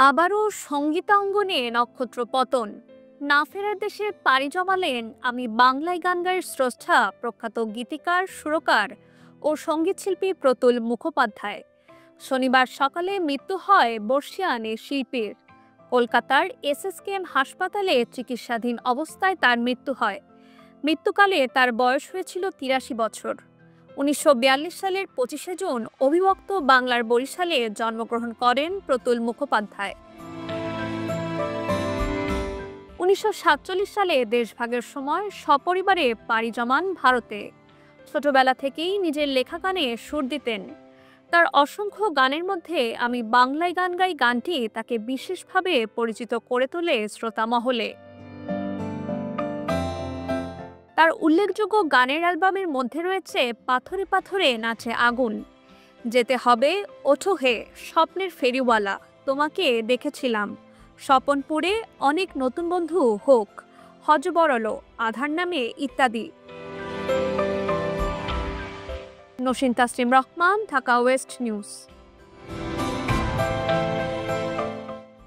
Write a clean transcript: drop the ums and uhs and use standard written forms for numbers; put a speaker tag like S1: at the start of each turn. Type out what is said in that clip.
S1: আবারও সঙ্গীতাঙ্গনে নক্ষত্র পতন। না ফেরার দেশে পাড়ি জমালেন আমি বাংলায় গান গায়ের স্রষ্টা প্রখ্যাত গীতিকার, সুরকার ও সঙ্গীতশিল্পী প্রতুল মুখোপাধ্যায়। শনিবার সকালে মৃত্যু হয় বর্ষিয়ান এই শিল্পীর। কলকাতার এসএসকেএম হাসপাতালে চিকিৎসাধীন অবস্থায় তার মৃত্যু হয়। মৃত্যুকালে তার বয়স হয়েছিল ৮৩ বছর। ১৯৪২ সালের ২৫শে জুন অবিভক্ত বাংলার বরিশালে জন্মগ্রহণ করেন প্রতুল মুখোপাধ্যায়। ১৯৪৭ সালে দেশভাগের সময় সপরিবারে পাড়ি জমান ভারতে। ছোটবেলা থেকেই নিজের লেখা গানে সুর দিতেন। তার অসংখ্য গানের মধ্যে আমি বাংলায় গান গাই গানটি তাকে বিশেষভাবে পরিচিত করে তোলে শ্রোতা মহলে। তার উল্লেখযোগ্য গানের অ্যালবামের মধ্যে রয়েছে পাথরে পাথরে নাচে আগুন, যেতে হবে, ওঠো হে, স্বপ্নের ফেরিওয়ালা, তোমাকে দেখেছিলাম, স্বপনপুরে, অনেক নতুন বন্ধু হোক, হজবরল, আধার নামে ইত্যাদি। Naushin Taslim Rahman, Dhaka West news.